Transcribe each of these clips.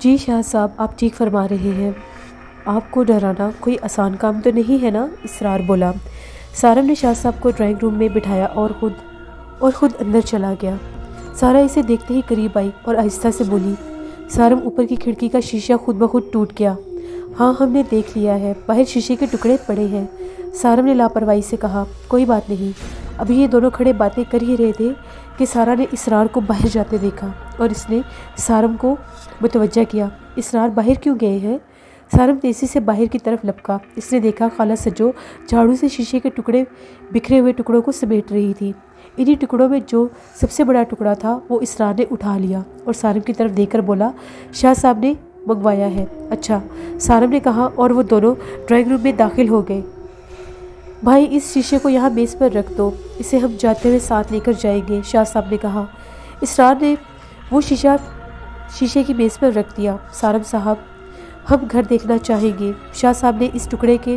جی شاہ صاحب، آپ ٹھیک فرما رہے ہیں۔ آپ کو ڈرانا کوئی آسان کام تو نہیں ہے نا؟ اسرار بولا۔ سارم نے شاہ صاحب کو ڈرائنگ روم میں بٹھایا اور خود اندر چلا گیا۔ سارا اسے دیکھتے ہی قریب آئی اور آہستہ سے بولی، سارم اوپر کی کھڑکی کا شیشہ خود بخود ٹوٹ گیا۔ ہاں ہم نے دیکھ لیا ہے، باہر شیشے کے ٹکڑے پڑے ہیں۔ سارم نے لاپرواہی سے کہا، کوئی بات نہیں۔ ابھی یہ دونوں کھڑے باتیں کر ہی رہے تھے کہ سارا نے اسرار کو باہر جاتے دیکھا اور اس نے سارم کو متوجہ کیا۔ اسرار باہر کیوں گئے ہیں؟ سارم تیزی سے باہر کی طرف لپکا۔ اس نے دیکھا خالہ سجو جھاڑو سے شیشے کے بکھرے ہوئے ٹکڑوں کو سمیٹ رہی تھی۔ انہی ٹکڑوں میں جو سب سے بڑا ٹکڑا تھا وہ اسرار نے اٹھا لیا اور سارم کی طرف دیکھ کر بولا، شاہ صاحب نے منگوایا ہے۔ اچھا، سارم نے کہا اور وہ دونوں ڈرائنگ روم میں داخل ہو گئے۔ بھائی اس شیشے کو یہاں میز پر رکھ دو، اسے ہم جاتے ہوئے ساتھ لے کر جائیں گے، شاہ صاحب نے کہا۔ اسرار نے وہ شیشے کی میز پر رکھ دیا۔ سارم صاحب، ہم گھر دیکھنا چاہیں گے، شاہ صاحب نے اس ٹکڑے کے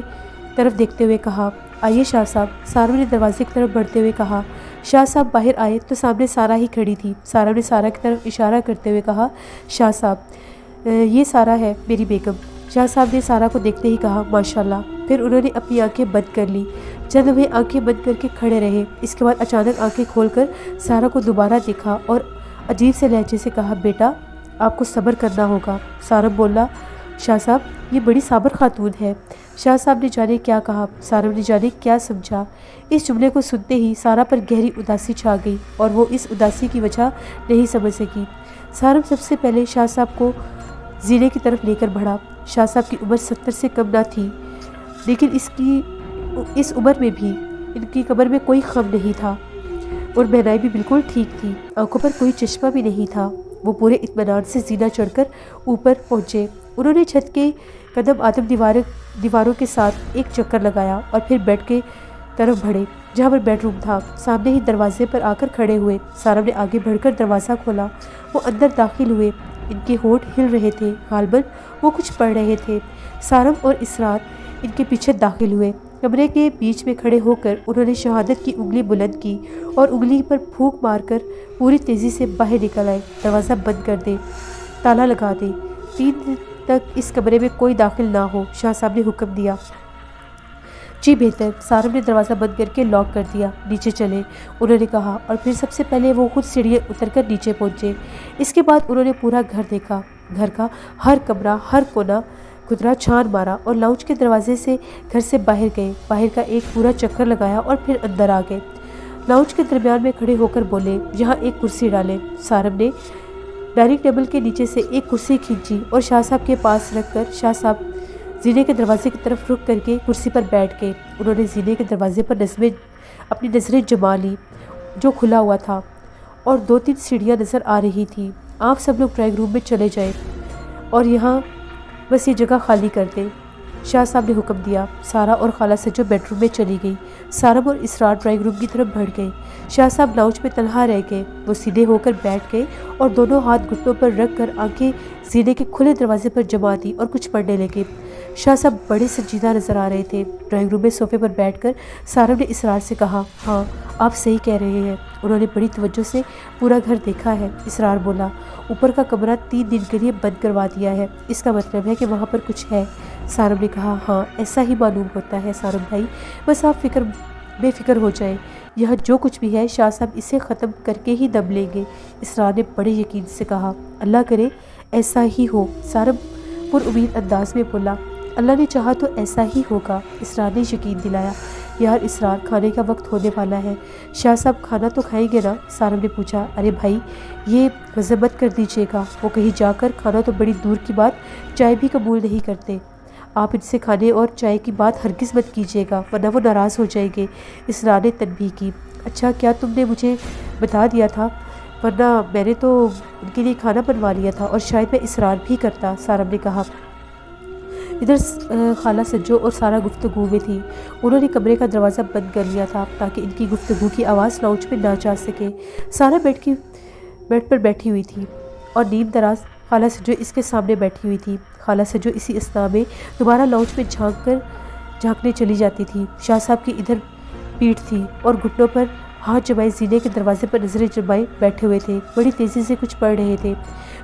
طرف دیکھتے ہوئے کہا۔ آئیے شاہ صاحب، سارم نے دروازے کی طرف بڑھتے ہوئے کہا۔ شاہ صاحب باہر آئے تو سامنے سارا ہی کھڑی تھی۔ سارم نے سارا کی طرف اشارہ کرتے ہوئے کہا، شاہ صاحب یہ سارا ہے میری بیگم۔ شاہ صاحب نے سارا کو دیکھتے ہی کہا، ماشاءاللہ۔ پھر انہوں نے اپنی آنکھیں بند کر لی۔ چند لمحے آنکھیں بند کر کے کھڑے رہے۔ اس کے بعد اچانک آنکھیں کھول کر سارا کو دوبارہ دیکھا اور عجیب سے لہجے سے کہا، بیٹا آپ کو صبر کرنا ہوگا۔ سارم بولا، شاہ صاحب یہ بڑی صابر خاتون ہے۔ شاہ صاحب نے جانے کیا کہا، سارم نے جانے کیا سمجھا۔ اس جملے کو سنتے ہی سارا پر گہری اداسی چھا گئی اور وہ اس اداسی کی وجہ نہیں سمجھ سکی۔ سارم سب سے پہلے شاہ صاحب کو زینے کی طرف لے کر بڑھا۔ شاہ صاحب کی عمر 70 سے کم نہ تھی، لیکن اس عمر میں بھی ان کی کمر میں کوئی خم نہیں تھا اور بہنائی بھی بالکل ٹھیک تھی۔ آنکھوں پر کوئی چشمہ بھی نہیں تھا۔ وہ پورے اطمینان سے زینہ چڑھ کر اوپر پہنچے۔ انہوں نے چھت کے قدم آدم دیواروں کے ساتھ ایک چکر لگایا اور پھر بیڈ کے طرف بڑھے جہاں پر بیڈ روم تھا۔ سامنے ہی دروازے پر آ کر کھڑے ہوئے۔ سارم نے آگے بڑھ کر دروازہ کھولا۔ وہ اندر داخل ہوئے۔ ان کے ہونٹ ہل رہے تھے، غالباً وہ کچھ پڑھ رہے تھے۔ سارم اور اسرار ان کے پیچھے داخل ہوئے۔ کمرے کے بیچ میں کھڑے ہو کر انہوں نے شہادت کی انگلی بلند کی اور انگلی پر پھونک مار کر پوری تیزی سے باہر نکل آئے۔ دروازہ بند کر دے، تالا لگا دے، 3 دن تک اس کمرے میں کوئی داخل نہ ہو، شاہ صاحب نے حکم دیا۔ جی بہتر۔ سارم نے دروازہ بند کر کے لاک کر دیا۔ نیچے چلے، انہوں نے کہا، اور پھر سب سے پہلے وہ خود سیڑھیاں اتر کر نیچے پہنچے۔ اس کے بعد انہوں نے پورا گھر دیکھا۔ گھر کا ہر کمرہ، ہر کونا کھدرا چھان مارا اور لاؤنج کے دروازے سے گھر سے باہر گئے۔ باہر کا ایک پورا چکر لگایا اور پھر اندر آ گئے۔ لاؤنج کے درمیان میں کھڑے ہو کر بولے، یہاں ایک کرسی ڈالیں۔ سارم نے ڈائننگ ٹیبل کے نیچے سے ایک کرسی کھینچی اور شاہ صاحب کے پاس رکھ کر شاہ صاحب زینے کے دروازے کی طرف رخ کر کے کرسی پر بیٹھ گئے۔ انہوں نے زینے کے دروازے پر اپنی نظریں جما لی جو کھلا ہوا تھا اور 2-3 سیڑھیاں نظر آ رہی تھیں۔ آپ سب لوگ ڈرائنگ روم میں چلے جائیں اور یہاں بس یہ جگہ خالی کر دیں، شاہ صاحب نے حکم دیا۔ سارا اور خالہ سجو بیڈ روم میں چلی گئی۔ سارم اور اسرار ڈرائنگ روم کی طرف بڑھ گئے۔ شاہ صاحب لاؤنج میں تنہا رہ گئے۔ وہ سیدھے ہو کر بیٹھ گئے اور دونوں ہاتھ گھٹنوں پر رکھ کر آنکھیں زینے کے کھلے دروازے پر جما دی اور کچھ پڑھنے لگے۔ شاہ صاحب بڑے سنجیدہ نظر آ رہے تھے۔ ڈرائنگ روم میں صوفے پر بیٹھ کر سارم نے اسرار سے کہا، ہاں آپ صحیح کہہ رہے ہیں، انہوں نے بڑی توجہ سے پورا گھر دیکھا ہے۔ اسرار بولا، اوپر کا کمرہ 3 دن کے لیے بند کروا دیا ہے، اس کا مطلب ہے کہ وہاں پر کچھ ہے۔ سارم نے کہا، ہاں ایسا ہی معلوم ہوتا ہے سارم بھائی، بس آپ بے فکر ہو جائیں، یہاں جو کچھ بھی ہے شاہ صاحب اسے ختم کر کے ہی دم لیں گے۔ اسرار نے بڑے یقین سے کہا، اللہ کرے ایسا ہی ہو۔ سارم پر امید انداز میں بولا، اللہ نے چاہا تو ایسا ہی ہوگا۔ اسرار نے یقین دلایا، یار اسرار کھانے کا وقت ہونے والا ہے، شاہ صاحب کھانا تو کھائیں گے نا؟ سارم نے پوچھا، ارے بھائی یہ غضب مت کر دیجیے گا، وہ کہیں جا کر کھانا تو بڑی دور کی بات چائے بھی قبول نہیں کرتے، آپ ان سے کھانے اور چائے کی بات ہرگز مت کیجیے گا ورنہ وہ ناراض ہو جائیں گے۔ اسرار نے تنبیہ کی، اچھا کیا تم نے مجھے بتا دیا تھا، ورنہ میں نے تو ان کے لیے کھانا بنوا لیا تھا اور شاید میں اصرار بھی کرتا، سارم نے کہا۔ ادھر خالہ سجو اور سارا گفتگو میں تھی۔ انہوں نے کمرے کا دروازہ بند کر لیا تھا تاکہ ان کی گفتگو کی آواز لاؤنج میں نہ جا سکے۔ سارا بیڈ پر بیٹھی ہوئی تھی اور نیم دراز خالہ سجو اس کے سامنے بیٹھی ہوئی تھی۔ خالہ سجو اسی اثناء میں دوبارہ لاؤنج میں جھانکنے چلی جاتی تھی۔ شاہ صاحب کی ادھر پیٹھ تھی اور گھٹنوں پر ہاتھ جمائے زینے کے دروازے پر نظریں جمائے بیٹھے ہوئے تھے، بڑی تیزی سے کچھ پڑھ رہے تھے۔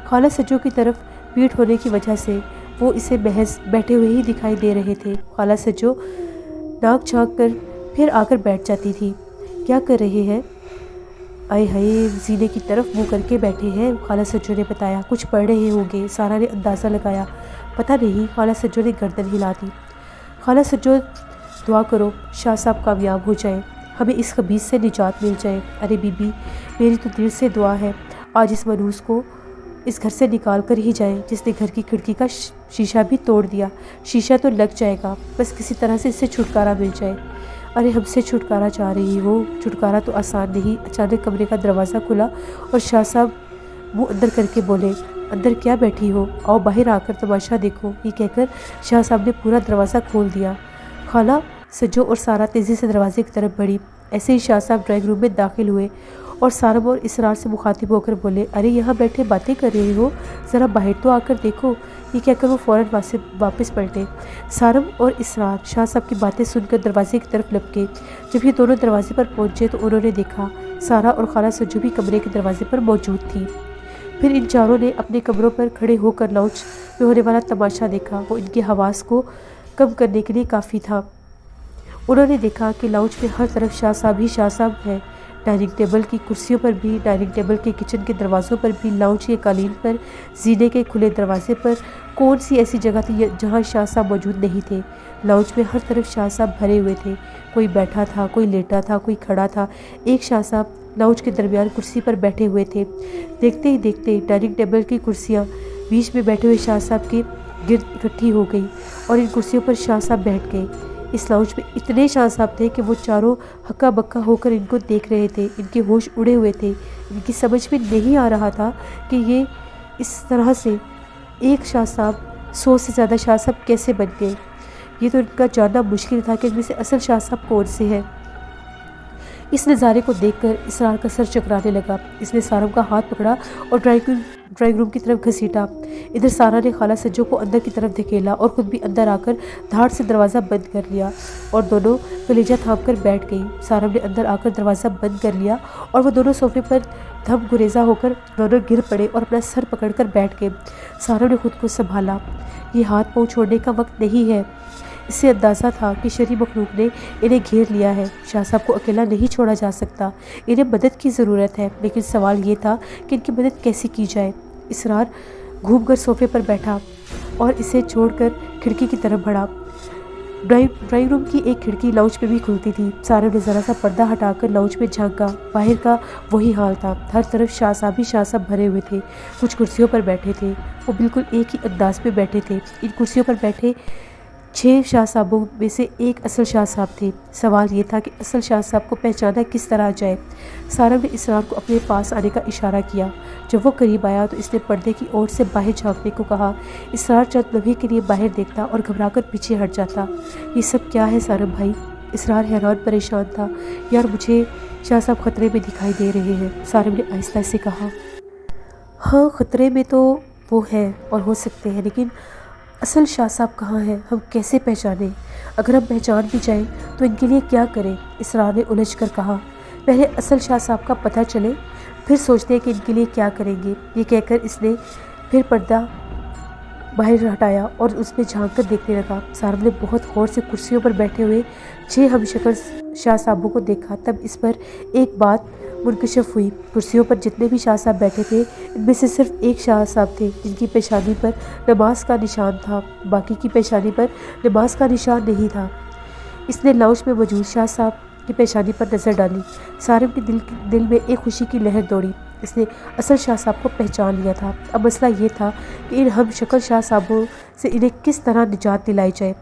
خالہ سجو کی طرف پیٹ ہونے کی وجہ سے وہ اسے محض بیٹھے ہوئے ہی دکھائی دے رہے تھے۔ خالہ سجو ناک چھانک کر پھر آ کر بیٹھ جاتی تھی۔ کیا کر رہے ہیں؟ آئے ہائے، زینے کی طرف منہ کر کے بیٹھے ہیں، خالہ سجو نے بتایا۔ کچھ پڑھ رہے ہوں گے، سارا نے اندازہ لگایا۔ پتہ نہیں، خالہ سجو نے گردن ہلا دی۔ خالہ سجو دعا کرو شاہ صاحب کامیاب ہو جائیں، ہمیں اس خبیث سے نجات مل جائے۔ ارے بی بی، میری تو دل سے دعا ہے آج اس منوس کو اس گھر سے نکال کر ہی جائیں جس نے گھر کی کھڑکی کا شیشہ بھی توڑ دیا۔ شیشہ تو لگ جائے گا، بس کسی طرح سے اس سے چھٹکارا مل جائے۔ ارے ہم سے چھٹکارا چاہ رہی ہو؟ چھٹکارا تو آسان نہیں۔ اچانک کمرے کا دروازہ کھلا اور شاہ صاحب منہ اندر کر کے بولے، اندر کیا بیٹھی ہو؟ آؤ باہر آ کر تماشا دیکھو۔ یہ کہہ کر شاہ صاحب نے پورا دروازہ کھول دیا۔ خالہ سجو اور سارا تیزی سے دروازے کی طرف بڑھی۔ ایسے ہی شاہ صاحب ڈرائنگ روم میں داخل ہوئے اور سارم اور اسرار سے مخاطب ہو کر بولے، ارے یہاں بیٹھے باتیں کر رہے ہو، ذرا باہر تو آ کر دیکھو۔ یہ کہہ کر وہ فوراً واپس پلٹے۔ سارم اور اسرار شاہ صاحب کی باتیں سن کر دروازے کی طرف لپکے۔ جب یہ دونوں دروازے پر پہنچے تو انہوں نے دیکھا سارا اور خالہ سجو بھی کمرے کے دروازے پر موجود تھی۔ پھر ان چاروں نے اپنے کمروں پر کھڑے ہو کر لاؤنج میں ہونے والا تماشا دیکھا۔ وہ ان کے حواس کو کم کرنے کے لیے کافی تھا۔ انہوں نے دیکھا کہ لاؤنج میں ہر طرف شاہ صاحب ہی شاہ صاحب ہیں، ڈائننگ ٹیبل کی کرسیوں پر بھی، ڈائننگ ٹیبل کے کچن کے دروازوں پر بھی، لاؤنج کے قالین پر، زینے کے کھلے دروازے پر۔ کون سی ایسی جگہ تھی جہاں شاہ صاحب موجود نہیں تھے؟ لاؤنج میں ہر طرف شاہ صاحب بھرے ہوئے تھے، کوئی بیٹھا تھا، کوئی لیٹا تھا، کوئی کھڑا تھا۔ ایک شاہ صاحب لاؤنج کے درمیان کرسی پر بیٹھے ہوئے تھے۔ دیکھتے ہی دیکھتے ڈائننگ ٹیبل کی کرسیاں بیچ میں بیٹھے ہوئے شاہ صاحب کے گرد اکٹھی ہو گئی اور ان کرسیوں پر شاہ صاحب بیٹھ گئے۔ اس لاؤنج میں اتنے شاہ صاحب تھے کہ وہ چاروں ہکا بکا ہو کر ان کو دیکھ رہے تھے۔ ان کے ہوش اڑے ہوئے تھے۔ ان کی سمجھ میں نہیں آ رہا تھا کہ یہ اس طرح سے ایک شاہ صاحب 100 سے زیادہ شاہ صاحب کیسے بن گئے۔ یہ تو ان کا جاننا مشکل تھا کہ ان میں سے اصل شاہ صاحب کون سے ہیں۔ اس نظارے کو دیکھ کر اسرار کا سر چکرانے لگا۔ اس نے سارم کا ہاتھ پکڑا اور ڈرائنگ روم کی طرف گھسیٹا۔ ادھر سارا نے خالہ سجو کو اندر کی طرف دھکیلا اور خود بھی اندر آ کر دھاڑ سے دروازہ بند کر لیا اور دونوں کلیجہ تھام کر بیٹھ گئی۔ سارم نے اندر آ کر دروازہ بند کر لیا اور وہ دونوں صوفے پر دھم گریزہ ہو کر دونوں گر پڑے اور اپنا سر پکڑ کر بیٹھ گئے۔ سارم نے خود کو سنبھالا۔ یہ ہاتھ پاؤں چھوڑنے کا وقت نہیں ہے۔ اس سے اندازہ تھا کہ شرعی مخلوق نے انہیں گھیر لیا ہے۔ شاہ صاحب کو اکیلا نہیں چھوڑا جا سکتا، انہیں مدد کی ضرورت ہے، لیکن سوال یہ تھا کہ ان کی مدد کیسے کی جائے۔ اسرار گھوم کر صوفے پر بیٹھا اور اسے چھوڑ کر کھڑکی کی طرف بڑھا۔ ڈرائنگ روم کی ایک کھڑکی لاؤنج میں بھی کھلتی تھی۔ سارے نے ذرا سا پردہ ہٹا کر لاؤنج میں جھانکا۔ باہر کا وہی حال تھا، ہر طرف شاہ صاحب ہی شاہ صاحب بھرے ہوئے تھے۔ کچھ کرسیوں پر بیٹھے تھے، وہ بالکل ایک ہی انداز میں بیٹھے تھے۔ ان کرسیوں پر بیٹھے 6 شاہ صاحبوں میں سے ایک اصل شاہ صاحب تھے۔ سوال یہ تھا کہ اصل شاہ صاحب کو پہچانا کس طرح جائے۔ سارم نے اسرار کو اپنے پاس آنے کا اشارہ کیا۔ جب وہ قریب آیا تو اس نے پردے کی اوٹ سے باہر جھانکنے کو کہا۔ اسرار چند لمحے کے لیے باہر دیکھتا اور گھبرا کر پیچھے ہٹ جاتا۔ یہ سب کیا ہے سارم بھائی؟ اسرار حیران پریشان تھا۔ یار مجھے شاہ صاحب خطرے میں دکھائی دے رہے ہیں، سارم نے آہستہ سے کہا۔ ہاں خطرے میں تو وہ ہے اور ہو سکتے ہیں، لیکن اصل شاہ صاحب کہاں ہیں؟ ہم کیسے پہچانیں؟ اگر ہم پہچان بھی جائیں تو ان کے لیے کیا کریں؟ اسرار نے الجھ کر کہا۔ پہلے اصل شاہ صاحب کا پتہ چلے، پھر سوچتے ہیں کہ ان کے لیے کیا کریں گے۔ یہ کہہ کر اس نے پھر پردہ باہر ہٹایا اور اس میں جھانک کر دیکھنے لگا۔ سارم نے بہت غور سے کرسیوں پر بیٹھے ہوئے 6 ہم شکل شاہ صاحبوں کو دیکھا۔ تب اس پر ایک بات منکشف ہوئی۔ کرسیوں پر جتنے بھی شاہ صاحب بیٹھے تھے ان میں سے صرف ایک شاہ صاحب تھے جن کی پیشانی پر نماز کا نشان تھا، باقی کی پیشانی پر نماز کا نشان نہیں تھا۔ اس نے لاؤنج میں موجود شاہ صاحب کی پیشانی پر نظر ڈالی۔ سارم کے دل میں ایک خوشی کی لہر دوڑی۔ اس نے اصل شاہ صاحب کو پہچان لیا تھا۔ اب مسئلہ یہ تھا کہ ان ہم شکل شاہ صاحبوں سے انہیں کس طرح نجات دلائی جائے۔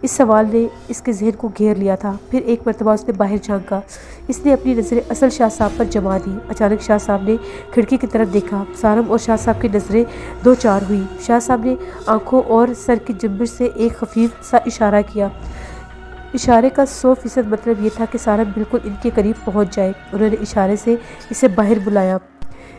اس سوال نے اس کے ذہن کو گھیر لیا تھا۔ پھر ایک مرتبہ اس نے باہر جھانکا۔ اس نے اپنی نظریں اصل شاہ صاحب پر جما دی۔ اچانک شاہ صاحب نے کھڑکی کی طرف دیکھا۔ سارم اور شاہ صاحب کی نظریں دو چار ہوئی۔ شاہ صاحب نے آنکھوں اور سر کی جنبش سے ایک خفیف سا اشارہ کیا۔ اشارے کا 100% مطلب یہ تھا کہ سارم بالکل ان کے قریب پہنچ جائے۔ انہوں نے اشارے سے اسے باہر بلایا۔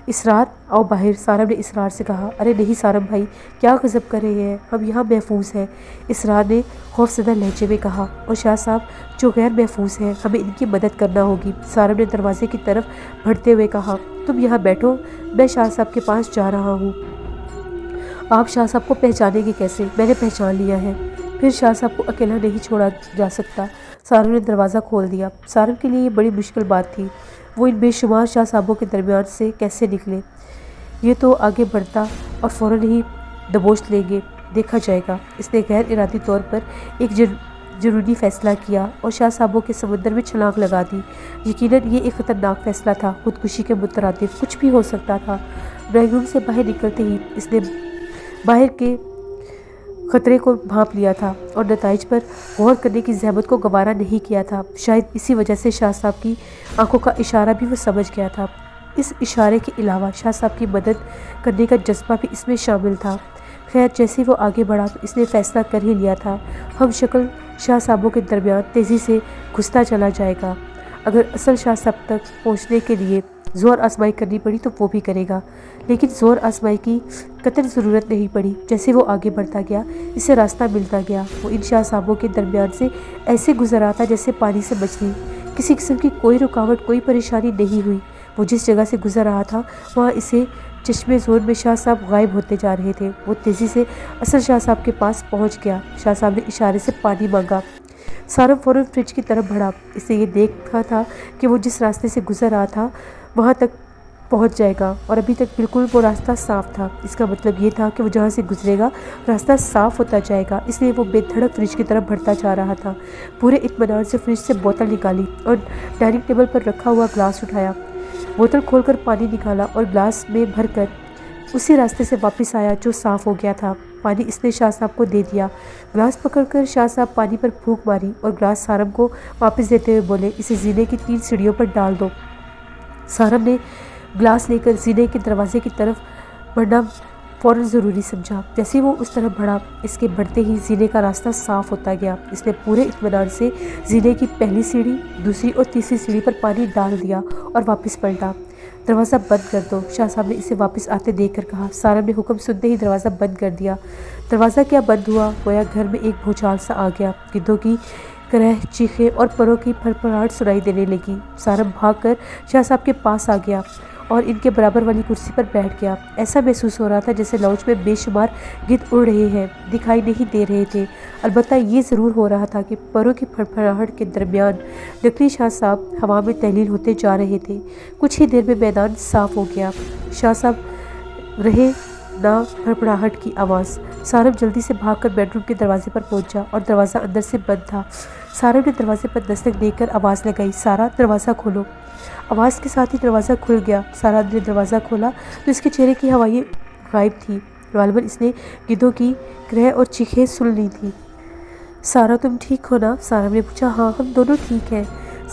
اسرار آؤ باہر، سارم نے اسرار سے کہا۔ ارے نہیں سارم بھائی، کیا غضب کر رہے ہیں، ہم یہاں محفوظ ہیں، اسرار نے خوفزدہ لہجے میں کہا۔ اور شاہ صاحب جو غیر محفوظ ہیں، ہمیں ان کی مدد کرنا ہوگی، سارم نے دروازے کی طرف بڑھتے ہوئے کہا۔ تم یہاں بیٹھو، میں شاہ صاحب کے پاس جا رہا ہوں۔ آپ شاہ صاحب کو پہچانیں گے کیسے؟ میں نے پہچان لیا ہے، پھر شاہ صاحب کو اکیلا نہیں چھوڑا جا سکتا۔ سارم نے دروازہ کھول دیا۔ سارم کے لیے یہ بڑی مشکل بات تھی، وہ ان بے شمار شاہ صاحبوں کے درمیان سے کیسے نکلے۔ یہ تو آگے بڑھتا اور فوراً ہی دبوچ لیں گے، دیکھا جائے گا۔ اس نے غیر ارادی طور پر ایک جنونی فیصلہ کیا اور شاہ صاحبوں کے سمندر میں چھلانگ لگا دی۔ یقیناً یہ ایک خطرناک فیصلہ تھا، خودکشی کے مترادف کچھ بھی ہو سکتا تھا۔ ڈرائنگ روم سے باہر نکلتے ہی اس نے باہر کے خطرے کو بھانپ لیا تھا اور نتائج پر غور کرنے کی زحمت کو گوارا نہیں کیا تھا۔ شاید اسی وجہ سے شاہ صاحب کی آنکھوں کا اشارہ بھی وہ سمجھ گیا تھا۔ اس اشارے کے علاوہ شاہ صاحب کی مدد کرنے کا جذبہ بھی اس میں شامل تھا۔ خیر، جیسے وہ آگے بڑھا تو اس نے فیصلہ کر ہی لیا تھا، ہم شکل شاہ صاحبوں کے درمیان تیزی سے گھستا چلا جائے گا۔ اگر اصل شاہ صاحب تک پہنچنے کے لیے زور آزمائی کرنی پڑی تو وہ بھی کرے گا، لیکن زور آزمائی کی قطعاً ضرورت نہیں پڑی۔ جیسے وہ آگے بڑھتا گیا، اسے راستہ ملتا گیا۔ وہ ان شاہ صاحبوں کے درمیان سے ایسے گزر رہا تھا جیسے پانی سے مچھلی۔ کسی قسم کی کوئی رکاوٹ، کوئی پریشانی نہیں ہوئی۔ وہ جس جگہ سے گزر رہا تھا وہاں اسے چشمے زور میں شاہ صاحب غائب ہوتے جا رہے تھے۔ وہ تیزی سے اصل شاہ صاحب کے پاس پہنچ گیا۔ شاہ صاحب نے اشارے سے پانی مانگا۔ سارم فوراً فریج کی طرف بڑھا۔ اس نے یہ دیکھا تھا کہ وہ جس راستے سے گزر رہا تھا وہاں تک پہنچ جائے گا، اور ابھی تک بالکل وہ راستہ صاف تھا۔ اس کا مطلب یہ تھا کہ وہ جہاں سے گزرے گا راستہ صاف ہوتا جائے گا، اس لیے وہ بے دھڑک فریج کی طرف بڑھتا جا رہا تھا۔ پورے اطمینان سے فریج سے بوتل نکالی اور ڈائننگ ٹیبل پر رکھا ہوا گلاس اٹھایا، بوتل کھول کر پانی نکالا اور گلاس میں بھر کر اسی راستے سے واپس آیا جو صاف ہو گیا تھا۔ پانی اس نے شاہ صاحب کو دے دیا۔ گلاس پکڑ کر شاہ صاحب پانی پر پھونک ماری اور گلاس سارم کو واپس دیتے ہوئے بولے، اسے زینے کی 3 سیڑھیوں پر ڈال دو۔ سارم نے گلاس لے کر زینے کے دروازے کی طرف بڑھنا فوراً ضروری سمجھا۔ جیسے وہ اس طرف بڑھا، اس کے بڑھتے ہی زینے کا راستہ صاف ہوتا گیا۔ اس نے پورے اطمینان سے زینے کی پہلی سیڑھی، دوسری اور تیسری سیڑھی پر پانی ڈال دیا اور واپس پلٹا۔ دروازہ بند کر دو، شاہ صاحب نے اسے واپس آتے دیکھ کر کہا۔ سارم نے حکم سنتے ہی دروازہ بند کر دیا۔ دروازہ کیا بند ہوا، گویا گھر میں ایک بھونچال سا آ گیا۔ گدھوں کی کرہ، چیخیں اور پروں کی پھڑپڑاہٹ سنائی دینے لگی۔ سارم بھاگ کر شاہ صاحب کے پاس آ گیا اور ان کے برابر والی کرسی پر بیٹھ گیا۔ ایسا محسوس ہو رہا تھا جیسے لاؤنج میں بے شمار گدھ اڑ رہے ہیں، دکھائی نہیں دے رہے تھے، البتہ یہ ضرور ہو رہا تھا کہ پروں کی پھڑپڑاہٹ کے درمیان نقلی شاہ صاحب ہوا میں تحلیل ہوتے جا رہے تھے۔ کچھ ہی دیر میں میدان صاف ہو گیا۔ شاہ صاحب رہے نہ پھڑپڑاہٹ کی آواز۔ سارم جلدی سے بھاگ کر بیڈ روم کے دروازے پر پہنچا اور دروازہ اندر سے بند تھا۔ سارم نے دروازے پر دستک دے کر آواز لگائی، سارا دروازہ کھولو۔ آواز کے ساتھ ہی دروازہ کھل گیا۔ سارا نے دروازہ کھولا تو اس کے چہرے کی ہوائیں غائب تھیں، غالباً اس نے گدھوں کی کرہ اور چیخیں سن لی تھیں۔ سارا، تم ٹھیک ہو نا؟ سارم نے پوچھا۔ ہاں، ہم دونوں ٹھیک ہیں۔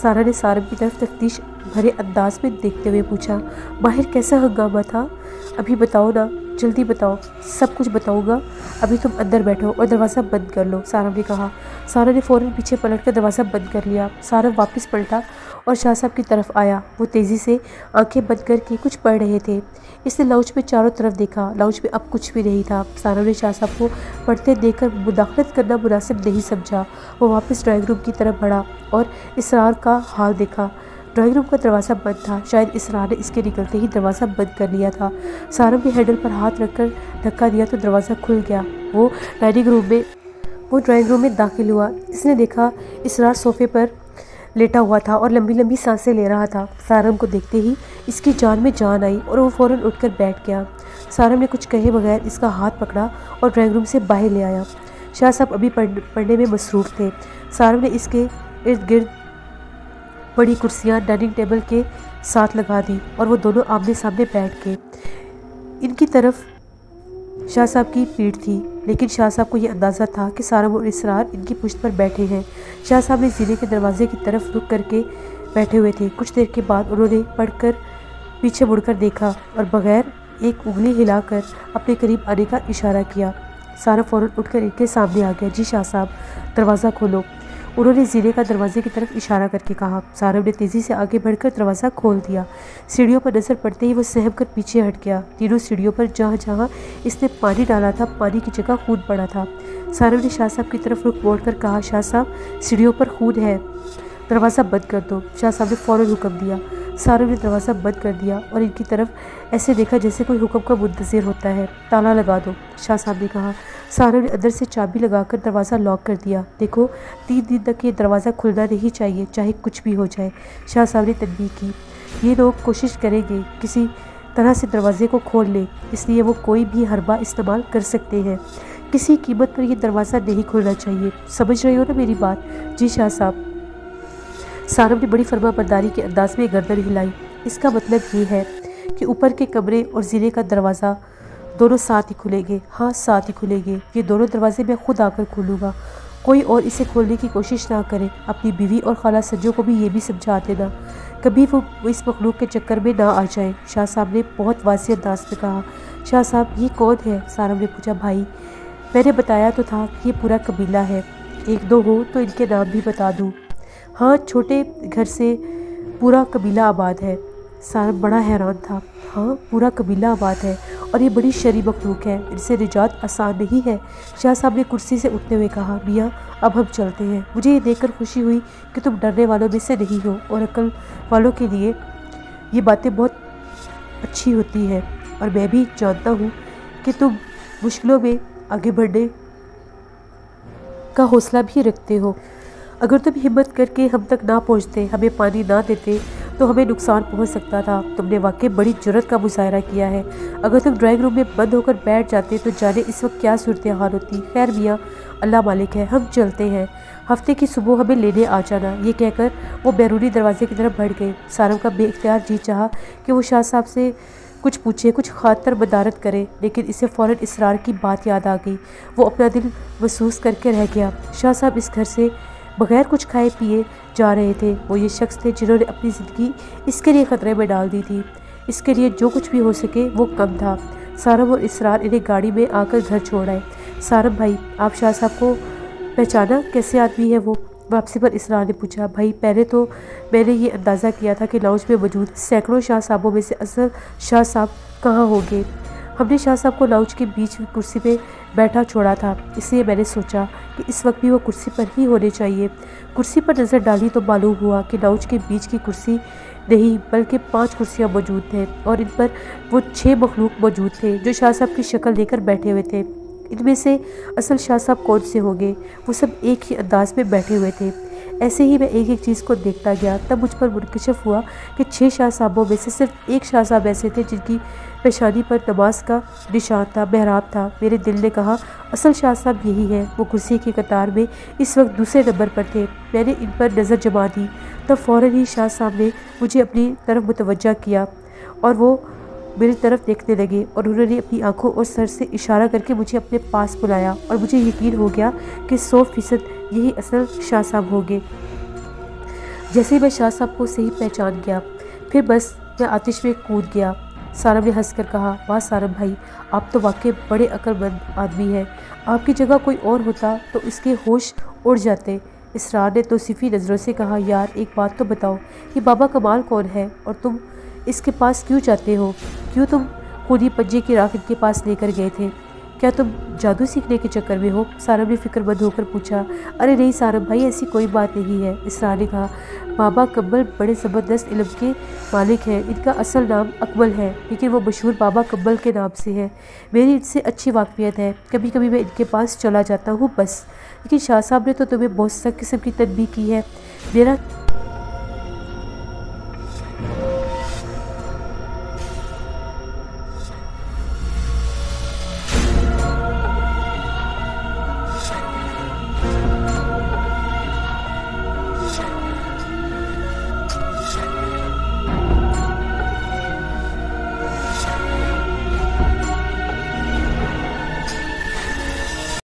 سارا نے سارم کی طرف تفتیش بھرے انداز میں دیکھتے ہوئے پوچھا، باہر کیسا ہنگامہ تھا؟ ابھی بتاؤ نا، جلدی بتاؤ، سب کچھ بتاؤں گا۔ ابھی تم اندر بیٹھو اور دروازہ بند کر لو، سارم نے کہا۔ سارا نے فوراً پیچھے پلٹ کر دروازہ بند کر لیا۔ سارم واپس پلٹا اور شاہ صاحب کی طرف آیا۔ وہ تیزی سے آنکھیں بند کر کے کچھ پڑھ رہے تھے۔ اس نے لاؤنج میں چاروں طرف دیکھا، لاؤنج میں اب کچھ بھی نہیں تھا۔ سارم نے شاہ صاحب کو پڑھتے دیکھ کر مداخلت کرنا مناسب نہیں سمجھا۔ وہ واپس ڈرائنگ روم کی طرف بڑھا اور اسرار کا حال دیکھا۔ ڈرائنگ روم کا دروازہ بند تھا، شاید اسرار نے اس کے نکلتے ہی دروازہ بند کر لیا تھا۔ سارم نے ہینڈل پر ہاتھ رکھ کر دھکا دیا تو دروازہ کھل گیا۔ وہ ڈرائنگ روم میں داخل ہوا۔ اس نے دیکھا اسرار صوفے پر لیٹا ہوا تھا اور لمبی لمبی سانسیں لے رہا تھا۔ سارم کو دیکھتے ہی اس کی جان میں جان آئی اور وہ فوراً اٹھ کر بیٹھ گیا۔ سارم نے کچھ کہے بغیر اس کا ہاتھ پکڑا اور ڈرائنگ روم سے باہر لے آیا۔ شاہ صاحب ابھی پڑھنے میں مصروف تھے۔ سارم نے اس کے ارد گرد بڑی کرسیاں ڈائننگ ٹیبل کے ساتھ لگا دی اور وہ دونوں آمنے سامنے بیٹھ گئے۔ ان کی طرف شاہ صاحب کی پیٹھ تھی، لیکن شاہ صاحب کو یہ اندازہ تھا کہ سارم اور اسرار ان کی پشت پر بیٹھے ہیں۔ شاہ صاحب نے زینے کے دروازے کی طرف رخ کر کے بیٹھے ہوئے تھے۔ کچھ دیر کے بعد انہوں نے پڑھ کر پیچھے مڑ کر دیکھا اور بغیر ایک انگلی ہلا کر اپنے قریب آنے کا اشارہ کیا۔ سارم فوراً اٹھ کر ان کے سامنے آ گیا۔ جی شاہ صاحب، دروازہ کھولو، انہوں نے زینے کا دروازے کی طرف اشارہ کر کے کہا۔ سارم نے تیزی سے آگے بڑھ کر دروازہ کھول دیا۔ سیڑھیوں پر نظر پڑتے ہی وہ سہم کر پیچھے ہٹ گیا۔ تینوں سیڑھیوں پر جہاں جہاں اس نے پانی ڈالا تھا، پانی کی جگہ خون پڑا تھا۔ سارم نے شاہ صاحب کی طرف رخ موڑ کر کہا، شاہ صاحب، سیڑھیوں پر خون ہے، دروازہ بند کر دو۔ شاہ صاحب نے فوراً حکم دیا۔ سارم نے دروازہ بند کر دیا اور ان کی طرف ایسے دیکھا جیسے کوئی حکم کا منتظر ہوتا ہے۔ تالا لگا دو، شاہ صاحب نے کہا۔ سارم نے اندر سے چابی لگا کر دروازہ لاک کر دیا۔ دیکھو 3 دن تک یہ دروازہ کھلنا نہیں چاہیے، چاہے کچھ بھی ہو جائے، شاہ صاحب نے تنبیہ کی۔ یہ لوگ کوشش کریں گے کسی طرح سے دروازے کو کھول لیں، اس لیے وہ کوئی بھی حربہ استعمال کر سکتے ہیں۔ کسی قیمت پر یہ دروازہ نہیں کھلنا چاہیے، سمجھ رہے ہو نا میری بات؟ جی شاہ صاحب۔ سارم نے بڑی فرما برداری کے انداز میں گردن ہلائی۔ اس کا مطلب یہ ہے کہ اوپر کے کمرے اور زیرے کا دروازہ دونوں ساتھ ہی کھلیں گے؟ ہاں ساتھ ہی کھلیں گے۔ یہ دونوں دروازے میں خود آ کر کھولوں گا، کوئی اور اسے کھولنے کی کوشش نہ کرے۔ اپنی بیوی اور خالہ سجو کو بھی یہ بھی سمجھا دینا، کبھی وہ اس مخلوق کے چکر میں نہ آ جائیں، شاہ صاحب نے بہت واضح انداز میں کہا۔ شاہ صاحب یہ کون ہے؟ سارم نے پوچھا۔ بھائی میں نے بتایا تو تھا کہ یہ پورا قبیلہ ہے، 1-2 ہو تو ان کے نام بھی بتا دوں۔ ہاں چھوٹے گھر سے پورا قبیلہ آباد ہے۔ سارم بڑا حیران تھا۔ ہاں پورا قبیلہ آباد ہے اور یہ بڑی شرعی مخلوق ہے، ان سے نجات آسان نہیں ہے، شاہ صاحب نے کرسی سے اٹھتے ہوئے کہا۔ میاں اب ہم چلتے ہیں، مجھے یہ دیکھ کر خوشی ہوئی کہ تم ڈرنے والوں میں سے نہیں ہو، اور عقل والوں کے لیے یہ باتیں بہت اچھی ہوتی ہیں، اور میں بھی جانتا ہوں کہ تم مشکلوں میں آگے بڑھنے کا حوصلہ بھی رکھتے ہو۔ اگر تم ہمت کر کے ہم تک نہ پہنچتے، ہمیں پانی نہ دیتے تو ہمیں نقصان پہنچ سکتا تھا۔ تم نے واقعی بڑی جرأت کا مظاہرہ کیا ہے۔ اگر تم ڈرائنگ روم میں بند ہو کر بیٹھ جاتے تو جانے اس وقت کیا صورتحال ہوتی۔ خیر میاں اللہ مالک ہے، ہم چلتے ہیں، ہفتے کی صبح ہمیں لینے آ جانا۔ یہ کہہ کر وہ بیرونی دروازے کی طرف بڑھ گئے۔ سارم کا بے اختیار جی چاہا کہ وہ شاہ صاحب سے کچھ پوچھے، کچھ خاطر مدارت کرے، لیکن اسے فوراً اسرار کی بات یاد آ گئی۔ وہ اپنا دل محسوس کر کے رہ گیا۔ شاہ صاحب اس گھر سے بغیر کچھ کھائے پیے جا رہے تھے۔ وہ یہ شخص تھے جنہوں نے اپنی زندگی اس کے لیے خطرے میں ڈال دی تھی۔ اس کے لیے جو کچھ بھی ہو سکے وہ کم تھا۔ سارم اور اسرار انہیں گاڑی میں آ کر گھر چھوڑ آئے۔ سارم بھائی آپ شاہ صاحب کو پہچانا؟ کیسے آدمی ہے وہ؟ واپسی پر اسرار نے پوچھا۔ بھائی پہلے تو میں نے یہ اندازہ کیا تھا کہ لاؤنج میں موجود سینکڑوں شاہ صاحبوں میں سے اصل شاہ صاحب کہاں ہوں گے۔ ہم نے شاہ صاحب کو لاؤنج کے بیچ کی کرسی پہ بیٹھا چھوڑا تھا، اس لیے میں نے سوچا کہ اس وقت بھی وہ کرسی پر ہی ہونے چاہیے۔ کرسی پر نظر ڈالی تو معلوم ہوا کہ لاؤنج کے بیچ کی کرسی نہیں بلکہ 5 کرسیاں موجود تھیں، اور ان پر وہ 6 مخلوق موجود تھے جو شاہ صاحب کی شکل لے کر بیٹھے ہوئے تھے۔ ان میں سے اصل شاہ صاحب کون سے ہوں گے؟ وہ سب ایک ہی انداز میں بیٹھے ہوئے تھے۔ ایسے ہی میں ایک ایک چیز کو دیکھتا گیا، تب مجھ پر منکشف ہوا کہ 6 شاہ صاحبوں میں سے صرف ایک شاہ صاحب ایسے تھے جن کی پیشانی پر نماز کا نشان تھا، محراب تھا۔ میرے دل نے کہا اصل شاہ صاحب یہی ہے۔ وہ کرسی کی قطار میں اس وقت دوسرے نمبر پر تھے۔ میں نے ان پر نظر جما دی، تب فوراً ہی شاہ صاحب نے مجھے اپنی طرف متوجہ کیا اور وہ میری طرف دیکھنے لگے، اور انہوں نے اپنی آنکھوں اور سر سے اشارہ کر کے مجھے اپنے پاس بلایا، اور مجھے یقین ہو گیا کہ 100% یہی اصل شاہ صاحب ہوں گے۔ جیسے میں شاہ صاحب کو صحیح پہچان گیا، پھر بس میں آتش میں کود گیا۔ سارم نے ہنس کر کہا۔ واہ سارم بھائی آپ تو واقعی بڑے عقل مند آدمی ہیں، آپ کی جگہ کوئی اور ہوتا تو اس کے ہوش اڑ جاتے۔ اسرار نے توصیفی نظروں سے کہا۔ یار ایک بات تو بتاؤ، یہ بابا کمال کون ہے اور تم اس کے پاس کیوں جاتے ہو؟ کیوں تم خونی پنجے کی راکھ ان کے پاس لے کر گئے تھے؟ کیا تم جادو سیکھنے کے چکر میں ہو؟ سارم نے فکر مند ہو کر پوچھا۔ ارے نہیں سارم بھائی ایسی کوئی بات نہیں ہے، اسرار نے کہا۔ بابا کمل بڑے زبردست علم کے مالک ہیں، ان کا اصل نام اکمل ہے لیکن وہ مشہور بابا کمل کے نام سے ہے۔ میری ان سے اچھی واقفیت ہے، کبھی کبھی میں ان کے پاس چلا جاتا ہوں بس۔ لیکن شاہ صاحب نے تو تمہیں بہت سخت قسم کی تنبیہ کی ہے۔ میرا